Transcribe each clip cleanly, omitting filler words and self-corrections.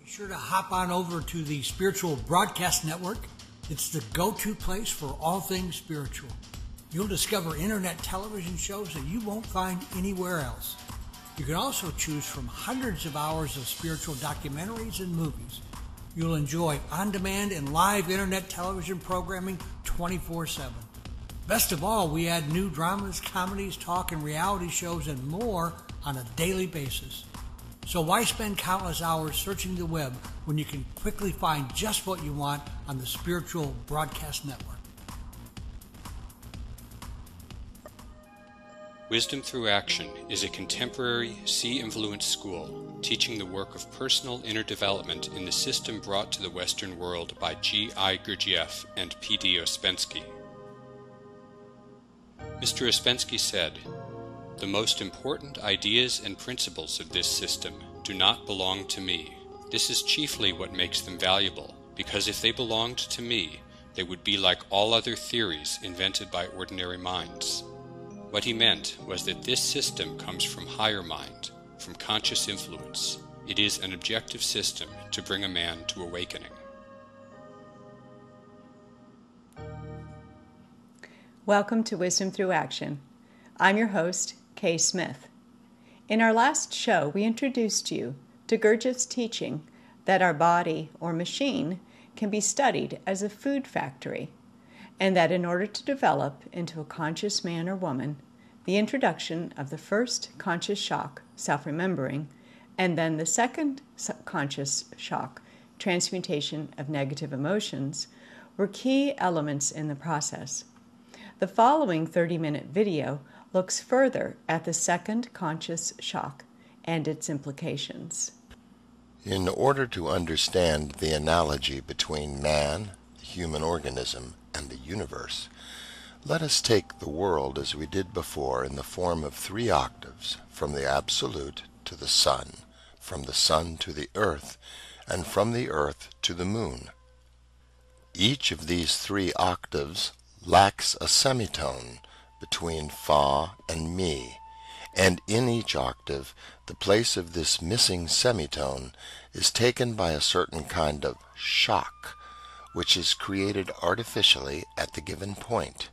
Be sure to hop on over to the Spiritual Broadcast Network. It's the go-to place for all things spiritual. You'll discover internet television shows that you won't find anywhere else. You can also choose from hundreds of hours of spiritual documentaries and movies. You'll enjoy on-demand and live internet television programming 24/7. Best of all, we add new dramas, comedies, talk, and reality shows and more on a daily basis. So why spend countless hours searching the web when you can quickly find just what you want on the Spiritual Broadcast Network? Wisdom Through Action is a contemporary sea-influenced school teaching the work of personal inner development in the system brought to the Western world by G.I. Gurdjieff and P.D. Ouspensky. Mr. Ouspensky said, "The most important ideas and principles of this system do not belong to me. This is chiefly what makes them valuable, because if they belonged to me, they would be like all other theories invented by ordinary minds." What he meant was that this system comes from higher mind, from conscious influence. It is an objective system to bring a man to awakening. Welcome to Wisdom Through Action. I'm your host, Kay Smith. In our last show, we introduced you to Gurdjieff's teaching that our body or machine can be studied as a food factory, and that in order to develop into a conscious man or woman, the introduction of the first conscious shock, self-remembering, and then the second conscious shock, transmutation of negative emotions, were key elements in the process. The following 30-minute video looks further at the second conscious shock and its implications. In order to understand the analogy between man, the human organism, and the universe, let us take the world as we did before in the form of 3 octaves, from the absolute to the sun, from the sun to the earth, and from the earth to the moon. Each of these 3 octaves lacks a semitone between fa and mi, and in each octave the place of this missing semitone is taken by a certain kind of shock, which is created artificially at the given point.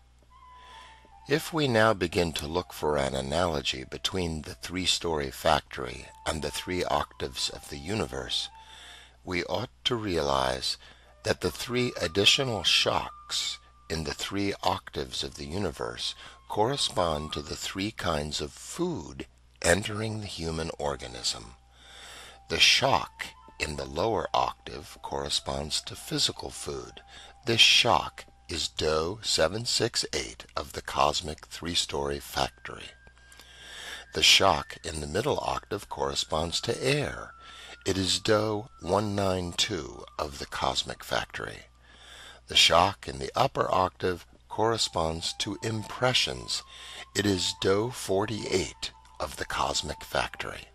If we now begin to look for an analogy between the 3-story factory and the 3 octaves of the universe, we ought to realize that the 3 additional shocks in the 3 octaves of the universe correspond to the 3 kinds of food entering the human organism. The shock in the lower octave corresponds to physical food. This shock is Do 768 of the cosmic 3-story factory. The shock in the middle octave corresponds to air. It is Do 192 of the cosmic factory. The shock in the upper octave corresponds to impressions. It is Do 48 of the cosmic factory.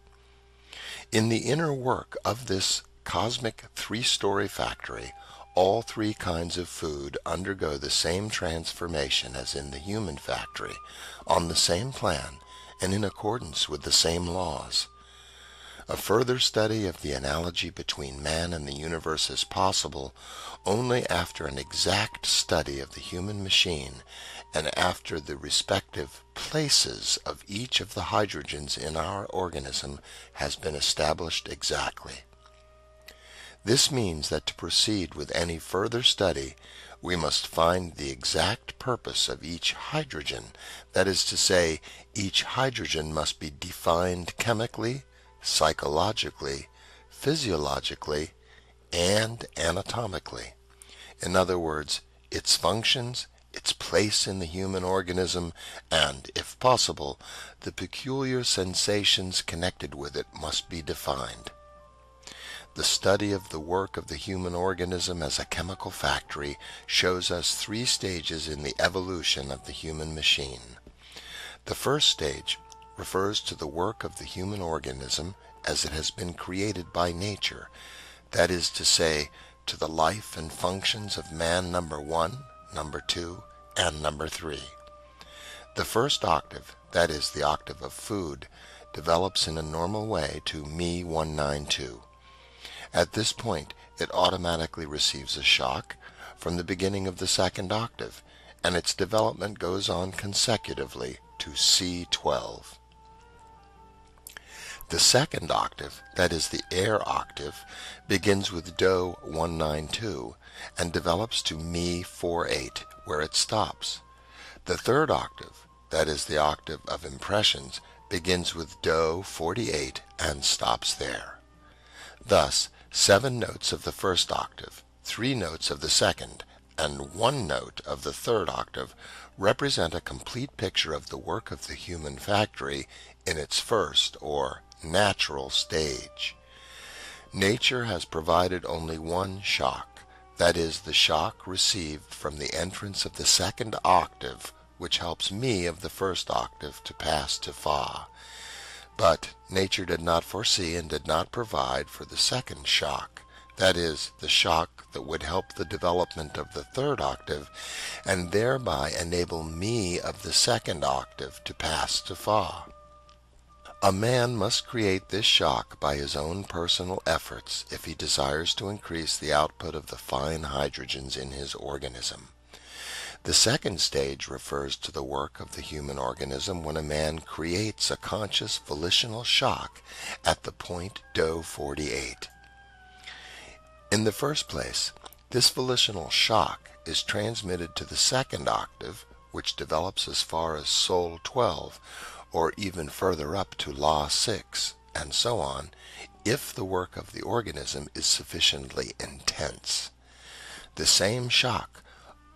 In the inner work of this cosmic 3-story factory, all 3 kinds of food undergo the same transformation as in the human factory, on the same plan and in accordance with the same laws. A further study of the analogy between man and the universe is possible only after an exact study of the human machine and after the respective places of each of the hydrogens in our organism has been established exactly. This means that to proceed with any further study, we must find the exact purpose of each hydrogen. That is to say, each hydrogen must be defined chemically, psychologically, physiologically, and anatomically. In other words, its functions, its place in the human organism, and, if possible, the peculiar sensations connected with it must be defined. The study of the work of the human organism as a chemical factory shows us 3 stages in the evolution of the human machine. The first stage refers to the work of the human organism as it has been created by nature, that is to say, to the life and functions of man number 1, number 2, and number 3. The first octave, that is the octave of food, develops in a normal way to Mi 192. At this point, it automatically receives a shock from the beginning of the second octave, and its development goes on consecutively to C12. The second octave, that is the air octave, begins with Do 192 and develops to Mi 48, where it stops. The third octave, that is the octave of impressions, begins with Do 48 and stops there. Thus, 7 notes of the first octave, 3 notes of the second, and 1 note of the third octave represent a complete picture of the work of the human factory in its first, or natural stage. Nature has provided only one shock, that is, the shock received from the entrance of the second octave, which helps Mi of the first octave to pass to Fa. But nature did not foresee and did not provide for the second shock, that is, the shock that would help the development of the third octave and thereby enable Mi of the second octave to pass to Fa. A man must create this shock by his own personal efforts if he desires to increase the output of the fine hydrogens in his organism. The second stage refers to the work of the human organism when a man creates a conscious volitional shock at the point Do 48. In the first place, this volitional shock is transmitted to the second octave, which develops as far as Sol 12, or even further up to La 6, and so on, if the work of the organism is sufficiently intense. The same shock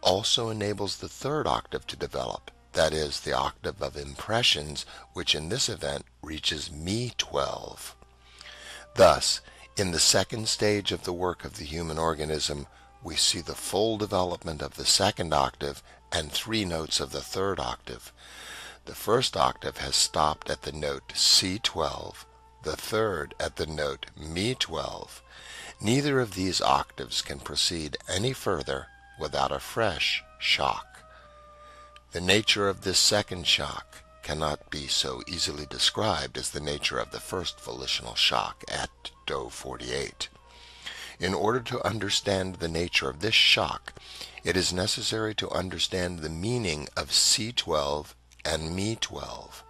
also enables the third octave to develop, that is, the octave of impressions, which in this event reaches Mi 12. Thus, in the second stage of the work of the human organism, we see the full development of the second octave and 3 notes of the third octave. The first octave has stopped at the note C12, the third at the note Mi 12. Neither of these octaves can proceed any further without a fresh shock. The nature of this second shock cannot be so easily described as the nature of the first volitional shock at Do 48. In order to understand the nature of this shock, it is necessary to understand the meaning of C12 and Mi 12.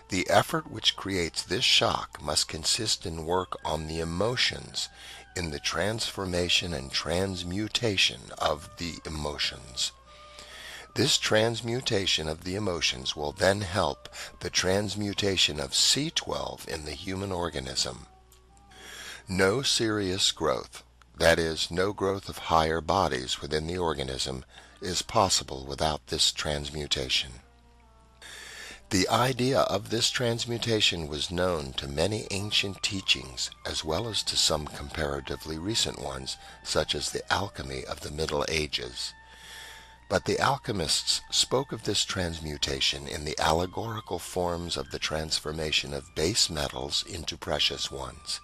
The effort which creates this shock must consist in work on the emotions, in the transformation and transmutation of the emotions. This transmutation of the emotions will then help the transmutation of C12 in the human organism. No serious growth, that is, no growth of higher bodies within the organism, is possible without this transmutation. The idea of this transmutation was known to many ancient teachings as well as to some comparatively recent ones, such as the alchemy of the Middle Ages. But the alchemists spoke of this transmutation in the allegorical forms of the transformation of base metals into precious ones.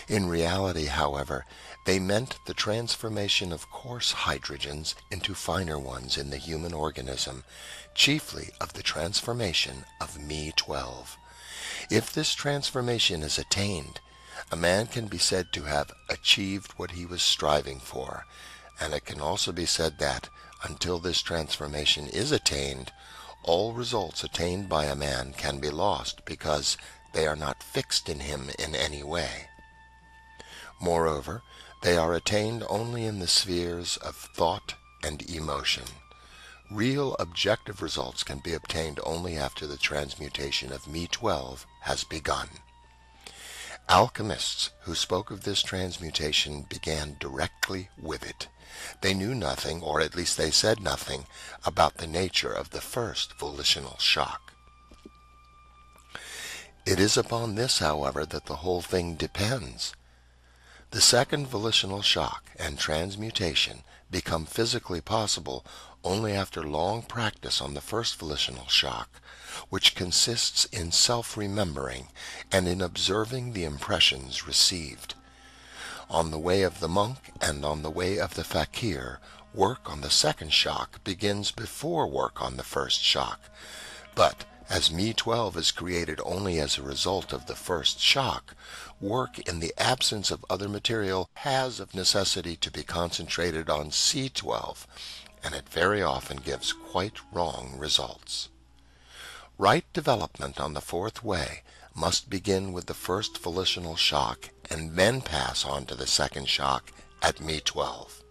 In reality, however, they meant the transformation of coarse hydrogens into finer ones in the human organism, chiefly of the transformation of Mi 12. If this transformation is attained, a man can be said to have achieved what he was striving for, and it can also be said that, until this transformation is attained, all results attained by a man can be lost because they are not fixed in him in any way. Moreover, they are attained only in the spheres of thought and emotion. Real objective results can be obtained only after the transmutation of Mi 12 has begun. Alchemists who spoke of this transmutation began directly with it. They knew nothing, or at least they said nothing, about the nature of the first volitional shock. It is upon this, however, that the whole thing depends. The second volitional shock and transmutation become physically possible only after long practice on the first volitional shock, which consists in self-remembering and in observing the impressions received. On the way of the monk and on the way of the fakir, work on the second shock begins before work on the first shock, but As Me-12 is created only as a result of the first shock, work in the absence of other material has of necessity to be concentrated on C-12, and it very often gives quite wrong results. Right development on the fourth way must begin with the first volitional shock and then pass on to the second shock at Me-12.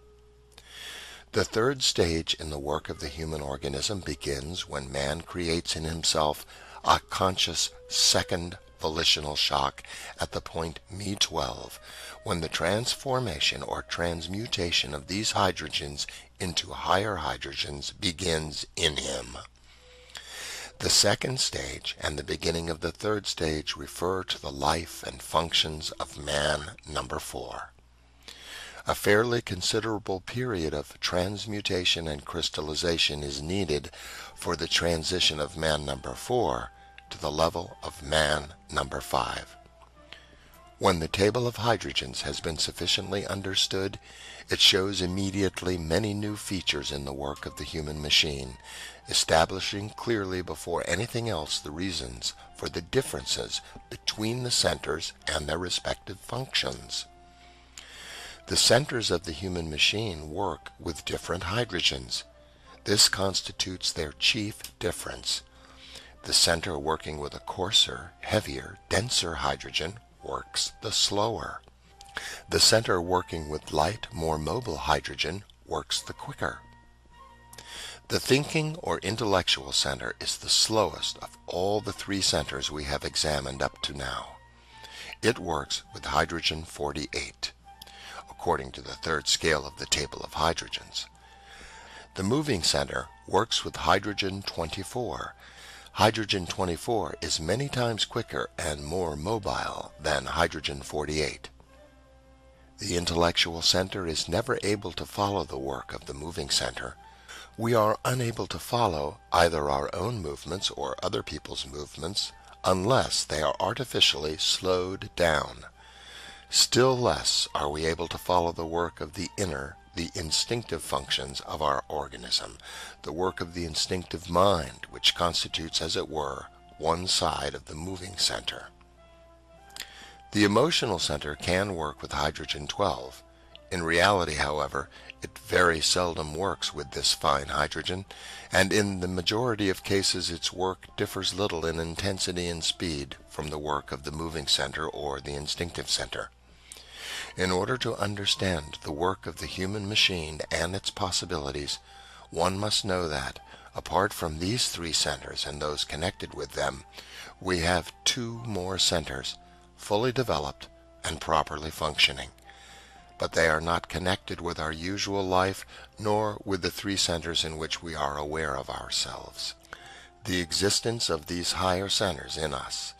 The third stage in the work of the human organism begins when man creates in himself a conscious second volitional shock at the point Me-12, when the transformation or transmutation of these hydrogens into higher hydrogens begins in him. The second stage and the beginning of the third stage refer to the life and functions of man number 4. A fairly considerable period of transmutation and crystallization is needed for the transition of man number 4 to the level of man number 5. When the table of hydrogens has been sufficiently understood, it shows immediately many new features in the work of the human machine, establishing clearly before anything else the reasons for the differences between the centers and their respective functions. The centers of the human machine work with different hydrogens. This constitutes their chief difference. The center working with a coarser, heavier, denser hydrogen works the slower. The center working with light, more mobile hydrogen works the quicker. The thinking or intellectual center is the slowest of all the 3 centers we have examined up to now. It works with hydrogen 48. According to the third scale of the table of hydrogens. The moving center works with hydrogen 24. Hydrogen 24 is many times quicker and more mobile than hydrogen 48. The intellectual center is never able to follow the work of the moving center. We are unable to follow either our own movements or other people's movements unless they are artificially slowed down. Still less are we able to follow the work of the instinctive functions of our organism, the work of the instinctive mind, which constitutes, as it were, one side of the moving center. The emotional center can work with hydrogen 12. In reality, however, it very seldom works with this fine hydrogen, and in the majority of cases its work differs little in intensity and speed from the work of the moving center or the instinctive center. In order to understand the work of the human machine and its possibilities, one must know that, apart from these 3 centers and those connected with them, we have 2 more centers, fully developed and properly functioning. But they are not connected with our usual life, nor with the 3 centers in which we are aware of ourselves. The existence of these higher centers in us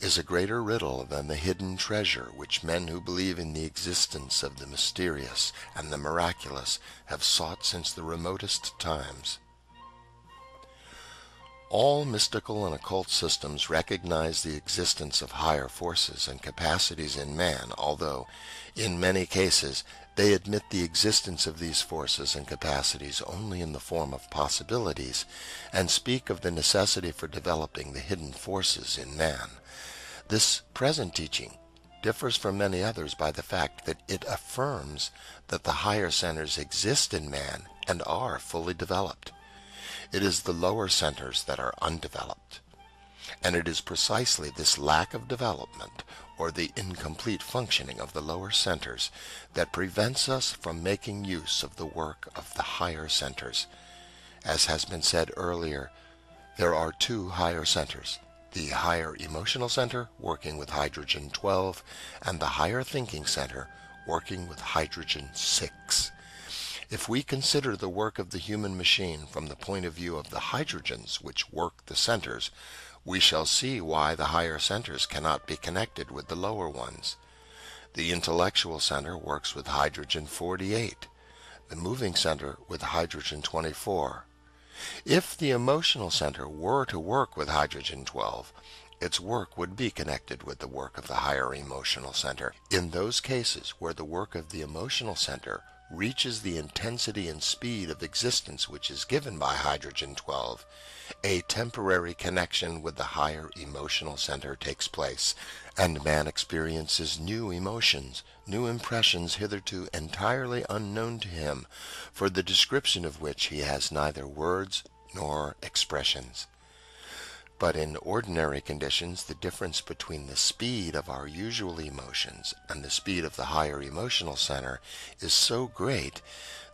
is a greater riddle than the hidden treasure which men who believe in the existence of the mysterious and the miraculous have sought since the remotest times. All mystical and occult systems recognize the existence of higher forces and capacities in man, although, in many cases, they admit the existence of these forces and capacities only in the form of possibilities, and speak of the necessity for developing the hidden forces in man. This present teaching differs from many others by the fact that it affirms that the higher centers exist in man and are fully developed. It is the lower centers that are undeveloped. And it is precisely this lack of development, or the incomplete functioning of the lower centers, that prevents us from making use of the work of the higher centers. As has been said earlier, there are 2 higher centers. The higher emotional center working with hydrogen 12 and the higher thinking center working with hydrogen 6. If we consider the work of the human machine from the point of view of the hydrogens which work the centers, we shall see why the higher centers cannot be connected with the lower ones. The intellectual center works with hydrogen 48, the moving center with hydrogen 24. If the emotional center were to work with hydrogen 12, its work would be connected with the work of the higher emotional center. In those cases where the work of the emotional center reaches the intensity and speed of existence which is given by hydrogen 12, a temporary connection with the higher emotional center takes place, and man experiences new emotions, new impressions hitherto entirely unknown to him, for the description of which he has neither words nor expressions. But in ordinary conditions, the difference between the speed of our usual emotions and the speed of the higher emotional center is so great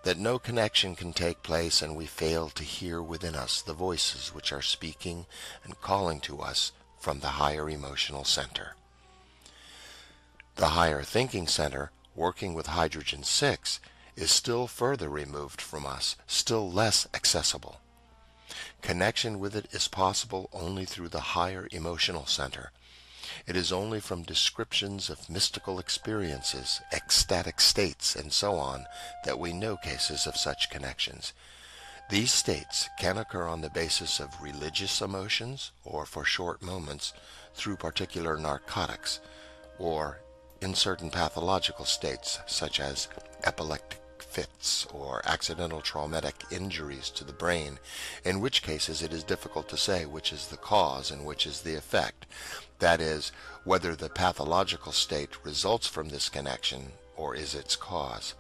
that no connection can take place, and we fail to hear within us the voices which are speaking and calling to us from the higher emotional center. The higher thinking center, working with hydrogen 6, is still further removed from us, still less accessible. Connection with it is possible only through the higher emotional center. It is only from descriptions of mystical experiences, ecstatic states, and so on, that we know cases of such connections. These states can occur on the basis of religious emotions, or for short moments, through particular narcotics, or in certain pathological states, such as epileptic fits or accidental traumatic injuries to the brain, in which cases it is difficult to say which is the cause and which is the effect, that is, whether the pathological state results from this connection or is its cause.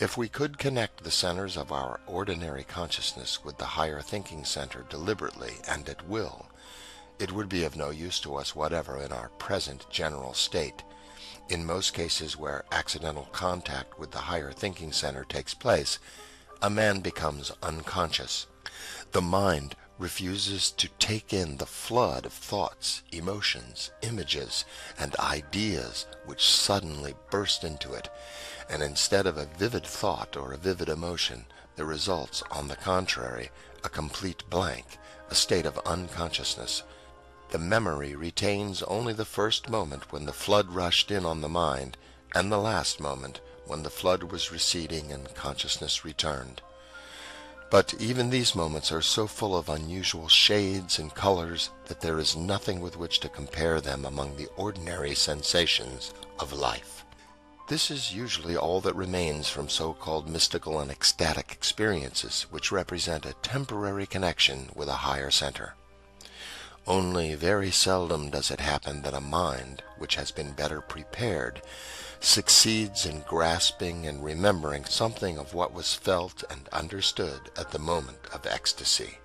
If we could connect the centers of our ordinary consciousness with the higher thinking center deliberately and at will, it would be of no use to us whatever in our present general state. In most cases where accidental contact with the higher thinking center takes place, a man becomes unconscious. The mind refuses to take in the flood of thoughts, emotions, images, and ideas which suddenly burst into it, and instead of a vivid thought or a vivid emotion, there results, on the contrary, a complete blank, a state of unconsciousness. The memory retains only the first moment when the flood rushed in on the mind, and the last moment when the flood was receding and consciousness returned. But even these moments are so full of unusual shades and colors that there is nothing with which to compare them among the ordinary sensations of life. This is usually all that remains from so-called mystical and ecstatic experiences, which represent a temporary connection with a higher center. Only very seldom does it happen that a mind, which has been better prepared, succeeds in grasping and remembering something of what was felt and understood at the moment of ecstasy.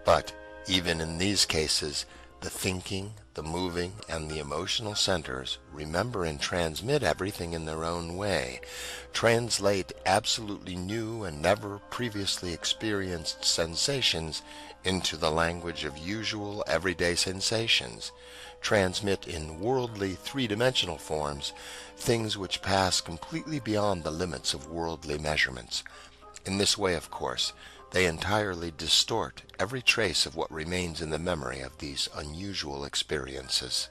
But even in these cases, the thinking, the moving, and the emotional centers remember and transmit everything in their own way, translate absolutely new and never previously experienced sensations into the language of usual everyday sensations, transmit in worldly three-dimensional forms things which pass completely beyond the limits of worldly measurements. In this way, of course, they entirely distort every trace of what remains in the memory of these unusual experiences.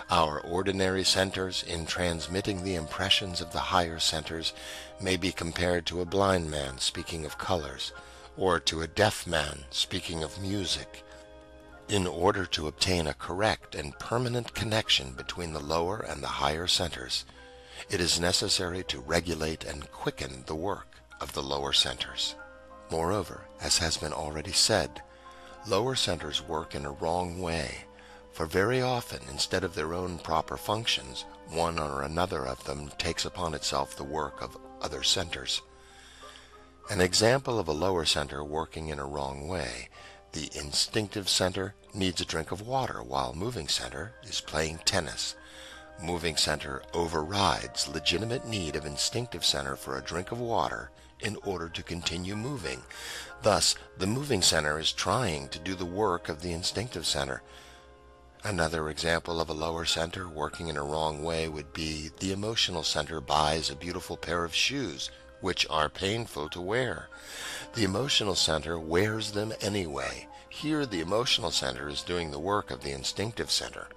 Our ordinary centers, in transmitting the impressions of the higher centers, may be compared to a blind man speaking of colors, or to a deaf man speaking of music. In order to obtain a correct and permanent connection between the lower and the higher centers, it is necessary to regulate and quicken the work of the lower centers. Moreover, as has been already said, lower centers work in a wrong way, for very often, instead of their own proper functions, one or another of them takes upon itself the work of other centers. An example of a lower center working in a wrong way: the instinctive center needs a drink of water while moving center is playing tennis. Moving center overrides legitimate need of instinctive center for a drink of water in order to continue moving. Thus, the moving center is trying to do the work of the instinctive center. Another example of a lower center working in a wrong way would be the emotional center buys a beautiful pair of shoes which are painful to wear. The emotional center wears them anyway. Here the emotional center is doing the work of the instinctive center.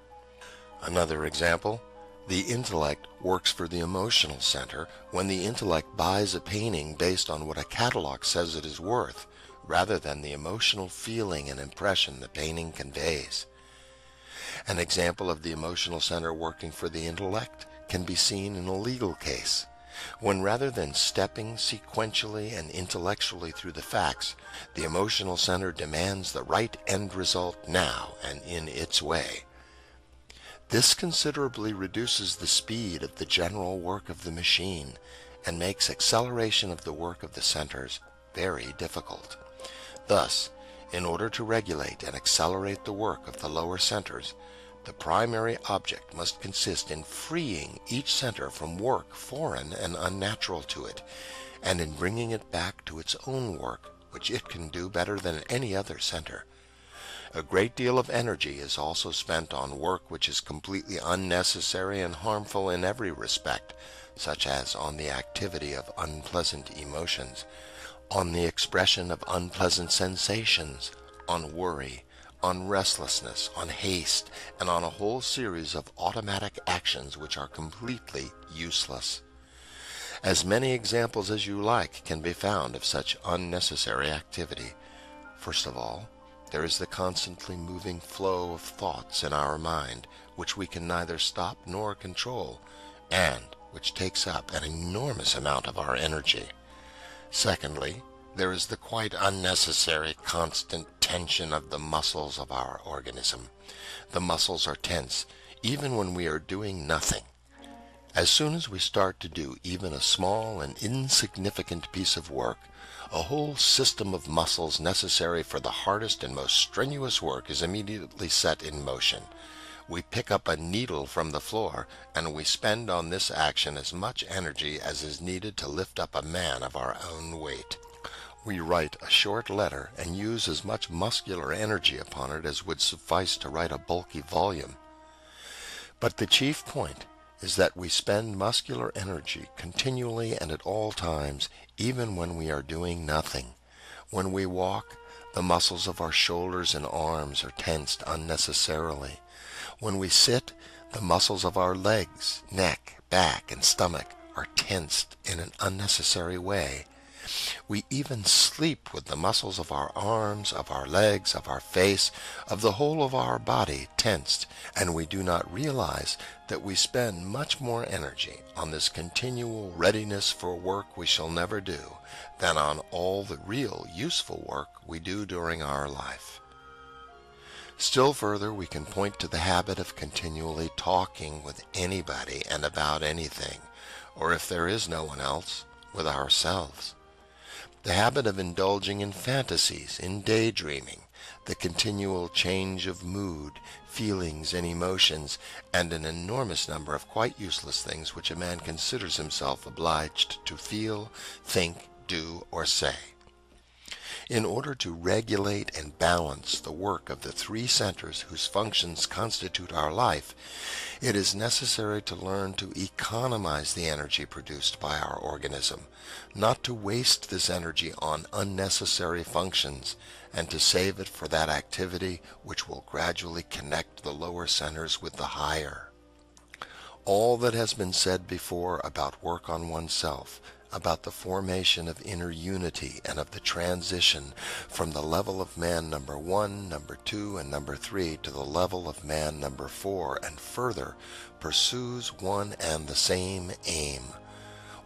Another example: the intellect works for the emotional center when the intellect buys a painting based on what a catalog says it is worth, rather than the emotional feeling and impression the painting conveys. An example of the emotional center working for the intellect can be seen in a legal case. when rather than stepping sequentially and intellectually through the facts, the emotional center demands the right end result now and in its way. This considerably reduces the speed of the general work of the machine and makes acceleration of the work of the centers very difficult. Thus, in order to regulate and accelerate the work of the lower centers, the primary object must consist in freeing each center from work foreign and unnatural to it, and in bringing it back to its own work, which it can do better than any other center. A great deal of energy is also spent on work which is completely unnecessary and harmful in every respect, such as on the activity of unpleasant emotions, on the expression of unpleasant sensations, on worry, on restlessness, on haste, and on a whole series of automatic actions which are completely useless. As many examples as you like can be found of such unnecessary activity. First of all, there is the constantly moving flow of thoughts in our mind, which we can neither stop nor control, and which takes up an enormous amount of our energy. Secondly, there is the quite unnecessary constant tension of the muscles of our organism. The muscles are tense even when we are doing nothing. As soon as we start to do even a small and insignificant piece of work, a whole system of muscles necessary for the hardest and most strenuous work is immediately set in motion. We pick up a needle from the floor, and we spend on this action as much energy as is needed to lift up a man of our own weight. We write a short letter and use as much muscular energy upon it as would suffice to write a bulky volume. But the chief point is that we spend muscular energy continually and at all times, even when we are doing nothing. When we walk, the muscles of our shoulders and arms are tensed unnecessarily. When we sit, the muscles of our legs, neck, back, and stomach are tensed in an unnecessary way. We even sleep with the muscles of our arms, of our legs, of our face, of the whole of our body tensed, and we do not realize that we spend much more energy on this continual readiness for work we shall never do than on all the real useful work we do during our life. Still further, we can point to the habit of continually talking with anybody and about anything, or if there is no one else, with ourselves. The habit of indulging in fantasies, in daydreaming, the continual change of mood, feelings, and emotions, and an enormous number of quite useless things which a man considers himself obliged to feel, think, do, or say. In order to regulate and balance the work of the three centers whose functions constitute our life, it is necessary to learn to economize the energy produced by our organism, not to waste this energy on unnecessary functions, and to save it for that activity which will gradually connect the lower centers with the higher. All that has been said before about work on oneself, about the formation of inner unity and of the transition from the level of man number 1, number 2, and number 3 to the level of man number 4 and further, pursues one and the same aim.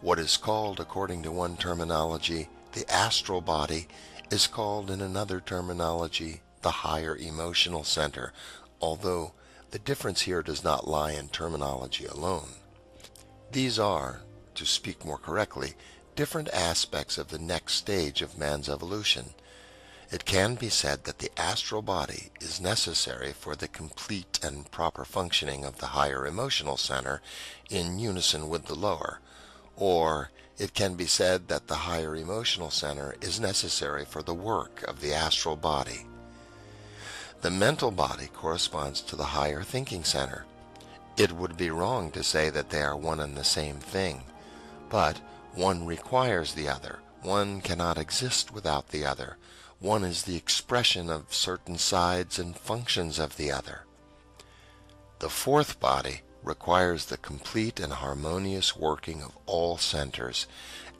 What is called, according to one terminology, the astral body, is called in another terminology the higher emotional center, although the difference here does not lie in terminology alone. These are, to speak more correctly, different aspects of the next stage of man's evolution. It can be said that the astral body is necessary for the complete and proper functioning of the higher emotional center in unison with the lower, or it can be said that the higher emotional center is necessary for the work of the astral body. The mental body corresponds to the higher thinking center. It would be wrong to say that they are one and the same thing, but one requires the other. One cannot exist without the other. One is the expression of certain sides and functions of the other. The fourth body requires the complete and harmonious working of all centers,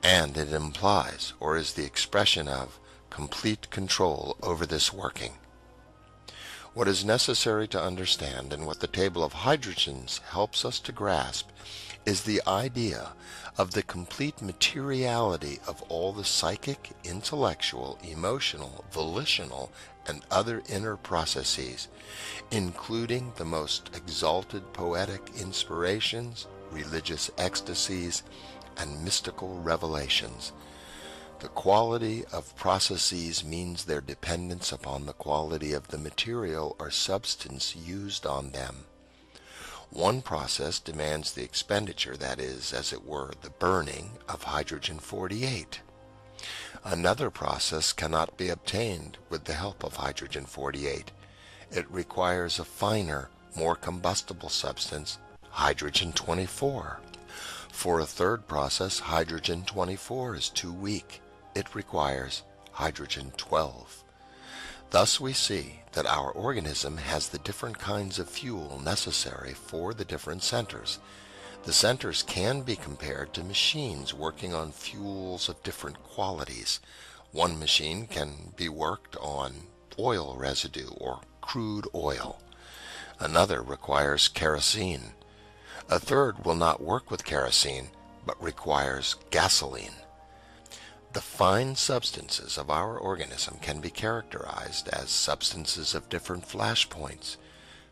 and it implies, or is the expression of, complete control over this working. What is necessary to understand, and what the table of hydrogens helps us to grasp, is the idea of the complete materiality of all the psychic, intellectual, emotional, volitional, and other inner processes, including the most exalted poetic inspirations, religious ecstasies, and mystical revelations. The quality of processes means their dependence upon the quality of the material or substance used on them. One process demands the expenditure, that is, as it were, the burning of hydrogen-48. Another process cannot be obtained with the help of hydrogen-48. It requires a finer, more combustible substance, hydrogen-24. For a third process, hydrogen-24 is too weak. It requires hydrogen-12. Thus we see that our organism has the different kinds of fuel necessary for the different centers. The centers can be compared to machines working on fuels of different qualities. One machine can be worked on oil residue or crude oil. Another requires kerosene. A third will not work with kerosene, but requires gasoline. The fine substances of our organism can be characterized as substances of different flash points,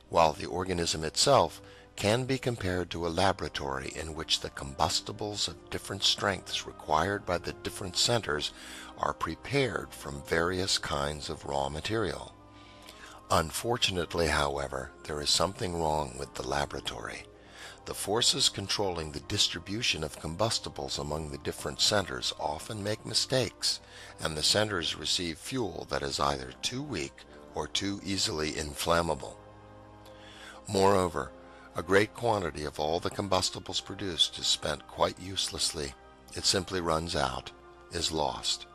while the organism itself can be compared to a laboratory in which the combustibles of different strengths required by the different centers are prepared from various kinds of raw material. Unfortunately, however, there is something wrong with the laboratory. The forces controlling the distribution of combustibles among the different centers often make mistakes, and the centers receive fuel that is either too weak or too easily inflammable. Moreover, a great quantity of all the combustibles produced is spent quite uselessly. It simply runs out, is lost.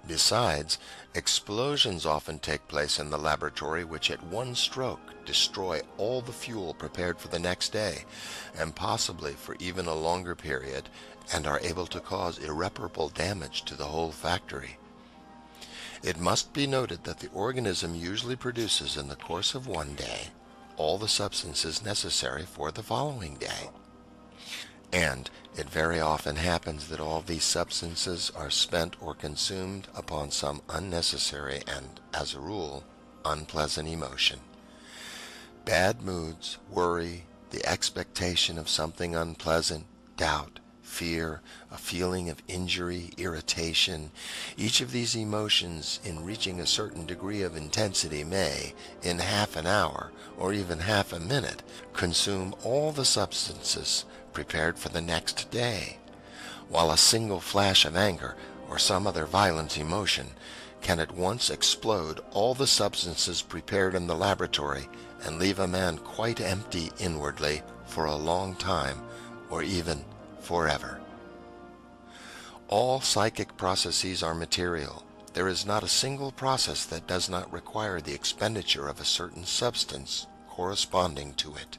Besides, explosions often take place in the laboratory which at one stroke destroy all the fuel prepared for the next day, and possibly for even a longer period, and are able to cause irreparable damage to the whole factory. It must be noted that the organism usually produces in the course of one day all the substances necessary for the following day. And it very often happens that all these substances are spent or consumed upon some unnecessary and, as a rule, unpleasant emotion. Bad moods, worry, the expectation of something unpleasant, doubt, fear, a feeling of injury, irritation, each of these emotions in reaching a certain degree of intensity may, in half an hour or even half a minute, consume all the substances prepared for the next day, while a single flash of anger or some other violent emotion can at once explode all the substances prepared in the laboratory and leave a man quite empty inwardly for a long time or even forever. All psychic processes are material. There is not a single process that does not require the expenditure of a certain substance corresponding to it.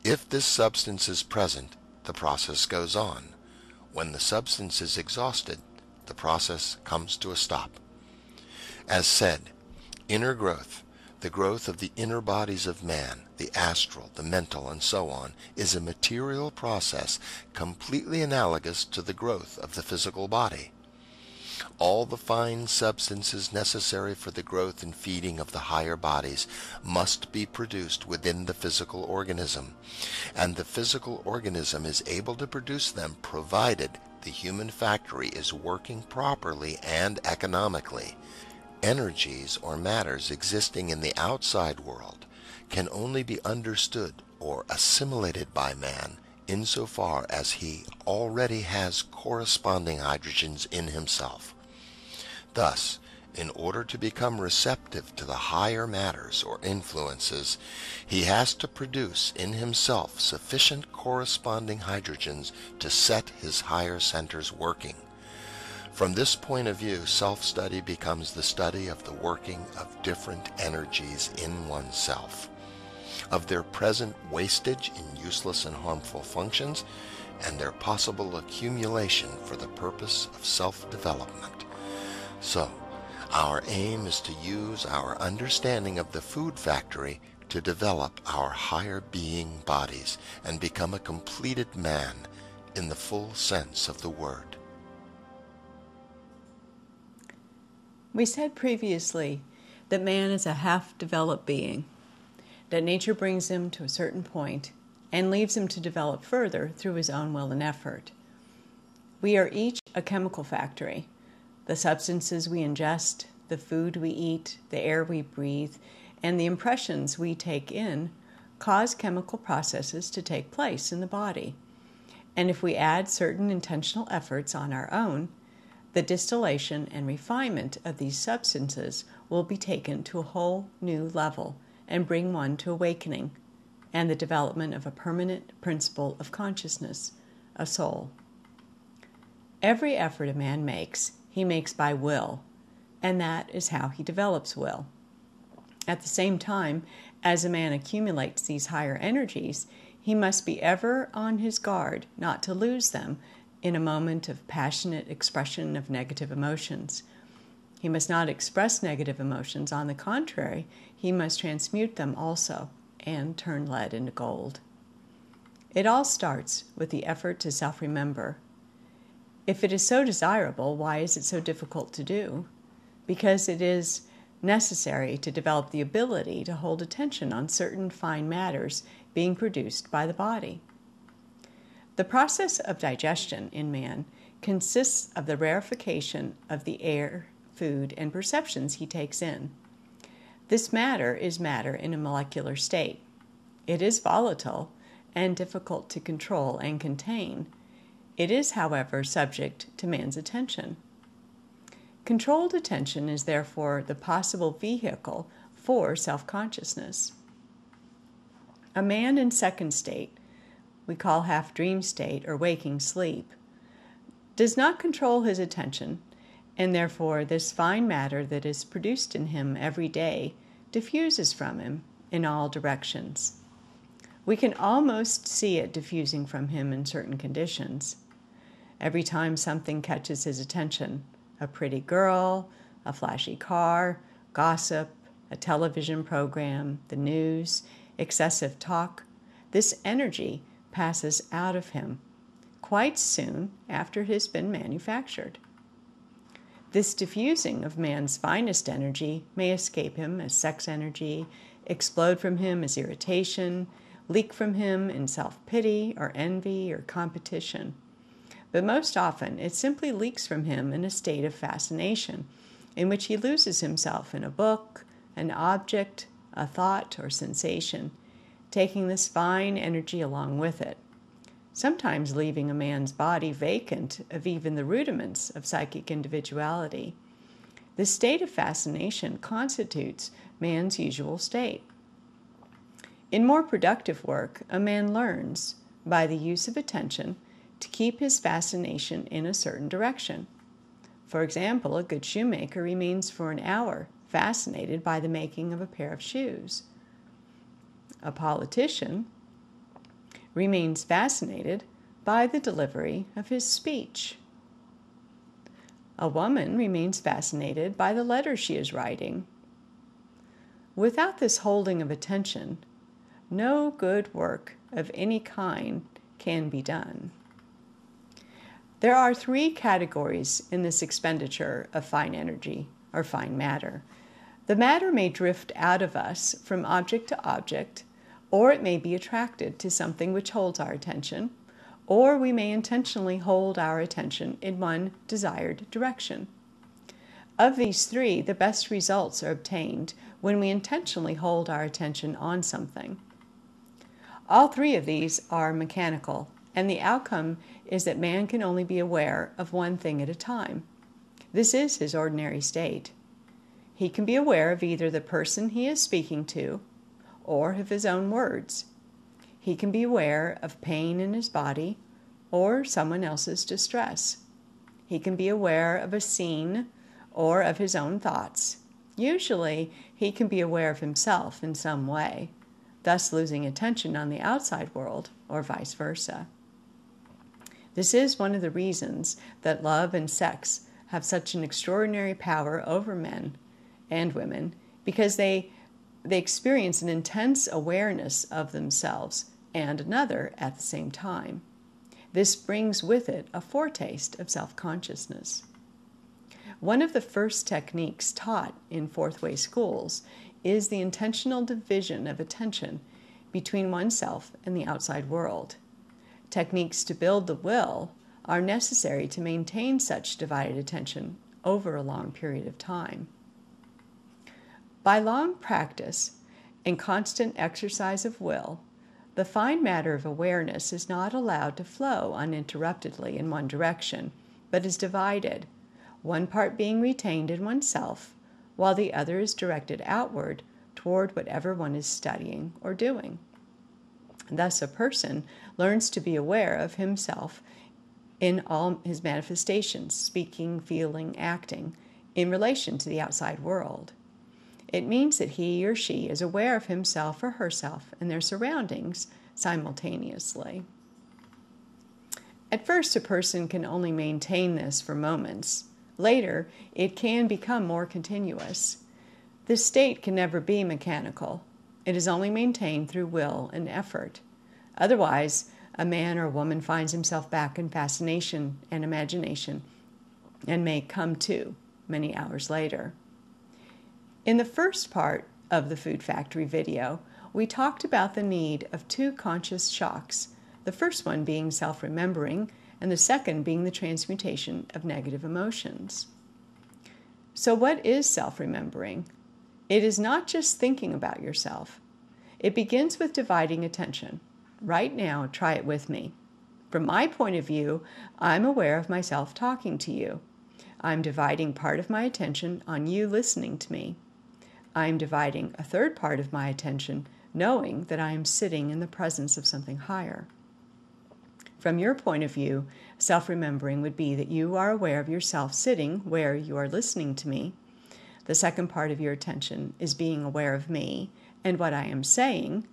If this substance is present, the process goes on. When the substance is exhausted, the process comes to a stop. As said, inner growth, the growth of the inner bodies of man, the astral, the mental, and so on, is a material process completely analogous to the growth of the physical body. All the fine substances necessary for the growth and feeding of the higher bodies must be produced within the physical organism, and the physical organism is able to produce them provided the human factory is working properly and economically. Energies or matters existing in the outside world can only be understood or assimilated by man insofar as he already has corresponding hydrogens in himself. Thus, in order to become receptive to the higher matters or influences, he has to produce in himself sufficient corresponding hydrogens to set his higher centers working. From this point of view, self-study becomes the study of the working of different energies in oneself, of their present wastage in useless and harmful functions, and their possible accumulation for the purpose of self-development. So, our aim is to use our understanding of the food factory to develop our higher being bodies and become a completed man in the full sense of the word. We said previously that man is a half-developed being, that nature brings him to a certain point and leaves him to develop further through his own will and effort. We are each a chemical factory. The substances we ingest, the food we eat, the air we breathe, and the impressions we take in cause chemical processes to take place in the body. And if we add certain intentional efforts on our own, the distillation and refinement of these substances will be taken to a whole new level and bring one to awakening and the development of a permanent principle of consciousness, a soul. Every effort a man makes, he makes by will, and that is how he develops will. At the same time, as a man accumulates these higher energies, he must be ever on his guard not to lose them in a moment of passionate expression of negative emotions. He must not express negative emotions. On the contrary, he must transmute them also and turn lead into gold. It all starts with the effort to self-remember. If it is so desirable, why is it so difficult to do? Because it is necessary to develop the ability to hold attention on certain fine matters being produced by the body. The process of digestion in man consists of the rarefication of the air, food, and perceptions he takes in. This matter is matter in a molecular state. It is volatile and difficult to control and contain. It is, however, subject to man's attention. Controlled attention is therefore the possible vehicle for self-consciousness. A man in second state, we call half-dream state or waking sleep, does not control his attention, and therefore this fine matter that is produced in him every day diffuses from him in all directions. We can almost see it diffusing from him in certain conditions. Every time something catches his attention, a pretty girl, a flashy car, gossip, a television program, the news, excessive talk, this energy passes out of him quite soon after it has been manufactured. This diffusing of man's finest energy may escape him as sex energy, explode from him as irritation, leak from him in self-pity or envy or competition. But most often it simply leaks from him in a state of fascination, in which he loses himself in a book, an object, a thought, or sensation, taking this fine energy along with it, sometimes leaving a man's body vacant of even the rudiments of psychic individuality. This state of fascination constitutes man's usual state. In more productive work, a man learns, by the use of attention, to keep his fascination in a certain direction. For example, a good shoemaker remains for an hour fascinated by the making of a pair of shoes. A politician remains fascinated by the delivery of his speech. A woman remains fascinated by the letter she is writing. Without this holding of attention, no good work of any kind can be done. There are three categories in this expenditure of fine energy, or fine matter. The matter may drift out of us from object to object, or it may be attracted to something which holds our attention, or we may intentionally hold our attention in one desired direction. Of these three, the best results are obtained when we intentionally hold our attention on something. All three of these are mechanical, and the outcome is that man can only be aware of one thing at a time. This is his ordinary state. He can be aware of either the person he is speaking to or of his own words. He can be aware of pain in his body or someone else's distress. He can be aware of a scene or of his own thoughts. Usually, he can be aware of himself in some way, thus losing attention on the outside world or vice versa. This is one of the reasons that love and sex have such an extraordinary power over men and women, because they they experience an intense awareness of themselves and another at the same time. This brings with it a foretaste of self-consciousness. One of the first techniques taught in fourth way schools is the intentional division of attention between oneself and the outside world. Techniques to build the will are necessary to maintain such divided attention over a long period of time. By long practice and constant exercise of will, the fine matter of awareness is not allowed to flow uninterruptedly in one direction, but is divided, one part being retained in oneself, while the other is directed outward toward whatever one is studying or doing. Thus, a person learns to be aware of himself in all his manifestations, speaking, feeling, acting, in relation to the outside world. It means that he or she is aware of himself or herself and their surroundings simultaneously. At first, a person can only maintain this for moments. Later, it can become more continuous. This state can never be mechanical. It is only maintained through will and effort. Otherwise, a man or woman finds himself back in fascination and imagination and may come to many hours later. In the first part of the Food Factory video, we talked about the need of two conscious shocks, the first one being self-remembering and the second being the transmutation of negative emotions. So what is self-remembering? It is not just thinking about yourself. It begins with dividing attention. Right now, try it with me. From my point of view, I'm aware of myself talking to you. I'm dividing part of my attention on you listening to me. I'm dividing a third part of my attention knowing that I am sitting in the presence of something higher. From your point of view, self-remembering would be that you are aware of yourself sitting where you are listening to me. The second part of your attention is being aware of me and what I am saying,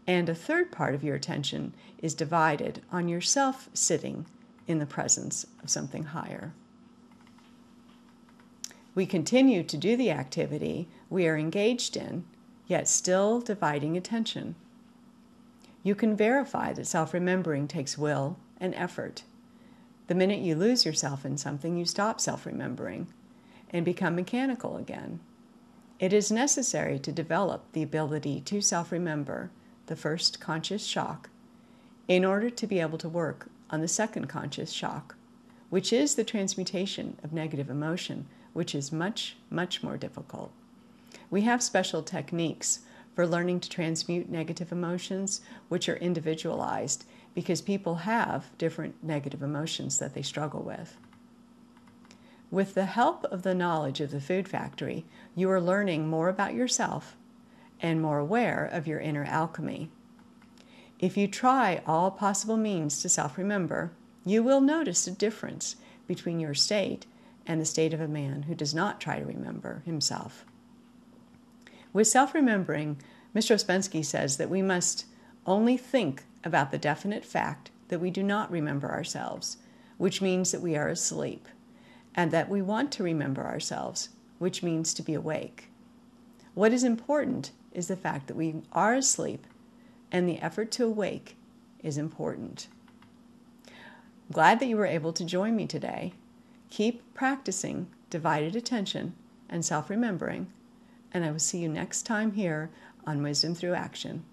and a third part of your attention is divided on yourself sitting in the presence of something higher. We continue to do the activity we are engaged in, yet still dividing attention. You can verify that self-remembering takes will and effort. The minute you lose yourself in something, you stop self-remembering and become mechanical again. It is necessary to develop the ability to self-remember, the first conscious shock, in order to be able to work on the second conscious shock, which is the transmutation of negative emotion, which is much, much more difficult. We have special techniques for learning to transmute negative emotions, which are individualized because people have different negative emotions that they struggle with. With the help of the knowledge of the Food Factory, you are learning more about yourself and more aware of your inner alchemy. If you try all possible means to self-remember, you will notice a difference between your state and the state of a man who does not try to remember himself. With self-remembering, Mr. Ouspensky says that we must only think about the definite fact that we do not remember ourselves, which means that we are asleep, and that we want to remember ourselves, which means to be awake. What is important is the fact that we are asleep, and the effort to awake is important. I'm glad that you were able to join me today. Keep practicing divided attention and self-remembering, and I will see you next time here on Wisdom Through Action.